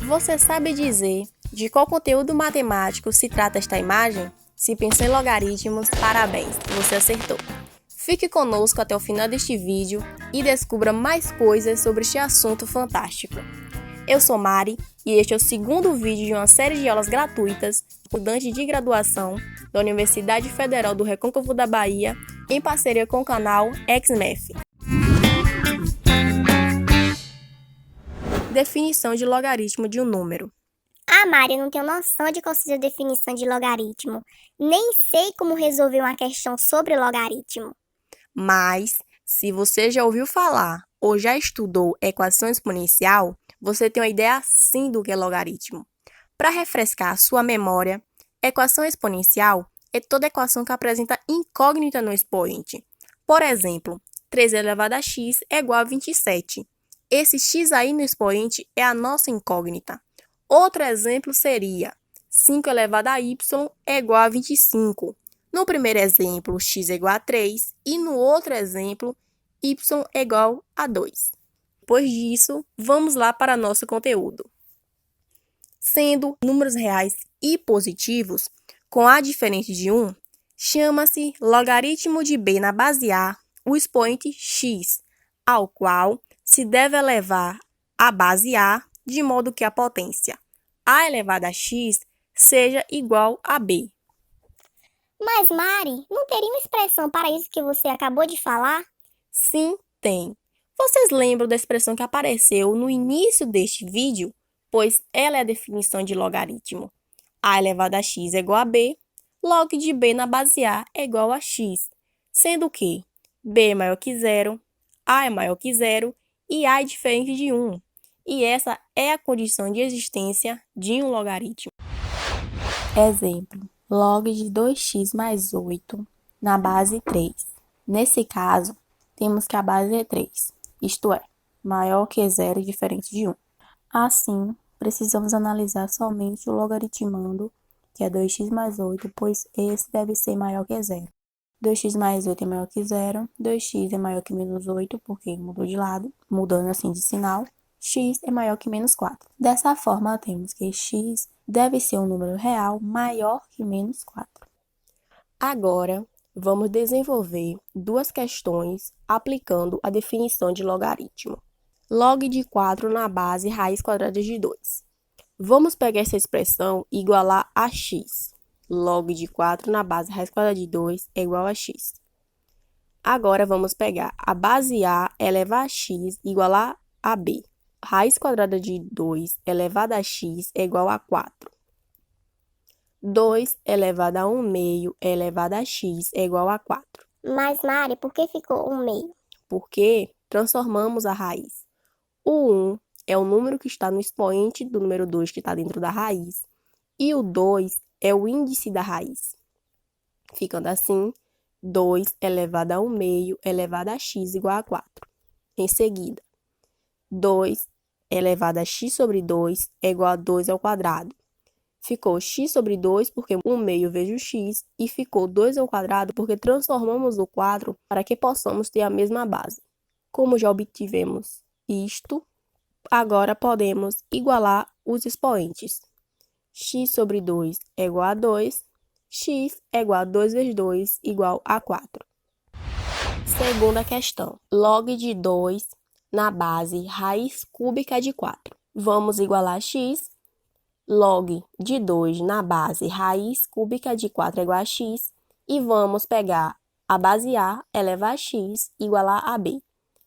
Você sabe dizer de qual conteúdo matemático se trata esta imagem? Se pensou em logaritmos, parabéns, você acertou. Fique conosco até o final deste vídeo e descubra mais coisas sobre este assunto fantástico. Eu sou Mari e este é o segundo vídeo de uma série de aulas gratuitas estudante de graduação da Universidade Federal do Recôncavo da Bahia em parceria com o canal XMath. Definição de logaritmo de um número. Mari, eu não tenho noção de qual seja a definição de logaritmo. Nem sei como resolver uma questão sobre logaritmo. Mas, se você já ouviu falar ou já estudou equação exponencial, você tem uma ideia sim do que é logaritmo. Para refrescar a sua memória, equação exponencial é toda equação que apresenta incógnita no expoente. Por exemplo, 3 elevado a x é igual a 27. Esse x aí no expoente é a nossa incógnita. Outro exemplo seria 5 elevado a y é igual a 25. No primeiro exemplo, x é igual a 3 e no outro exemplo, y é igual a 2. Depois disso, vamos lá para nosso conteúdo. Sendo números reais e positivos, com a diferente de 1, chama-se logaritmo de b na base a o expoente x, ao qual se deve elevar a base a de modo que a potência a elevado a x seja igual a b. Mas, Mari, não teria uma expressão para isso que você acabou de falar? Sim, tem. Vocês lembram da expressão que apareceu no início deste vídeo? Pois ela é a definição de logaritmo. A elevado a x é igual a b, log de b na base a é igual a x, sendo que b é maior que zero, a é maior que zero e a é diferente de 1. E essa é a condição de existência de um logaritmo. Exemplo, log de 2x mais 8 na base 3. Nesse caso, temos que a base é 3, isto é, maior que zero e diferente de 1. Assim, precisamos analisar somente o logaritmando, que é 2x mais 8, pois esse deve ser maior que zero. 2x mais 8 é maior que zero, 2x é maior que menos 8, porque mudou de lado, mudando assim de sinal. X é maior que menos 4. Dessa forma, temos que x deve ser um número real maior que menos 4. Agora, vamos desenvolver duas questões aplicando a definição de logaritmo. Log de 4 na base raiz quadrada de 2. Vamos pegar essa expressão e igualar a x. Log de 4 na base raiz quadrada de 2 é igual a x. Agora, vamos pegar a base a elevado a x igualar a b. Raiz quadrada de 2 elevado a x é igual a 4. 2 elevado a 1 meio elevado a x é igual a 4. Mas, Mari, por que ficou 1 meio? Porque transformamos a raiz. O 1 é o número que está no expoente do número 2 que está dentro da raiz. E o 2 é o índice da raiz. Ficando assim, 2 elevado a 1 meio elevado a x igual a 4. Em seguida, 2 elevado a x sobre 2 é igual a 2 ao quadrado. Ficou x sobre 2 porque 1 meio vezes x e ficou 2 ao quadrado porque transformamos o 4 para que possamos ter a mesma base. Como já obtivemos isto, agora podemos igualar os expoentes. X sobre 2 é igual a 2, x é igual a 2 vezes 2 igual a 4. Segunda questão. Log de 2 na base raiz cúbica de 4. Vamos igualar x. Log de 2 na base raiz cúbica de 4 é igual a x. E vamos pegar a base a elevado a x igualar a b.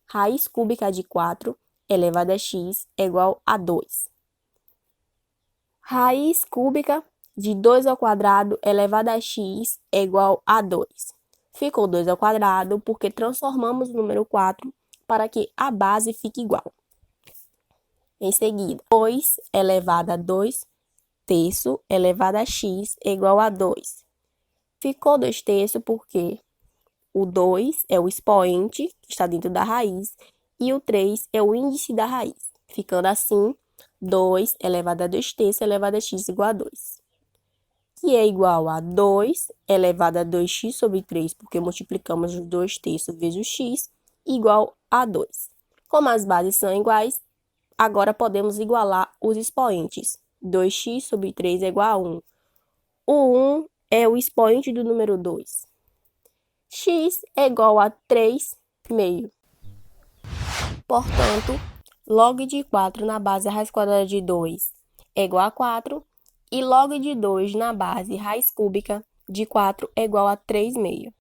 Raiz cúbica de 4 elevado a x é igual a 2. Raiz cúbica de 2 ao quadrado elevado a x é igual a 2. Ficou 2 ao quadrado porque transformamos o número 4 para que a base fique igual. Em seguida, 2 elevado a 2 terço elevado a x é igual a 2. Ficou 2 terços porque o 2 é o expoente que está dentro da raiz e o 3 é o índice da raiz. Ficando assim, 2 elevado a 2 terços elevado a x igual a 2. Que é igual a 2 elevado a 2x sobre 3, porque multiplicamos os 2 terços vezes o x, igual a 2. Como as bases são iguais, Agora podemos igualar os expoentes. 2x sobre 3 é igual a 1. O 1 é o expoente do número 2. X é igual a 3 meio. Portanto, log de 4 na base raiz quadrada de 2 é igual a 4. E log de 2 na base raiz cúbica de 4 é igual a 3 meio.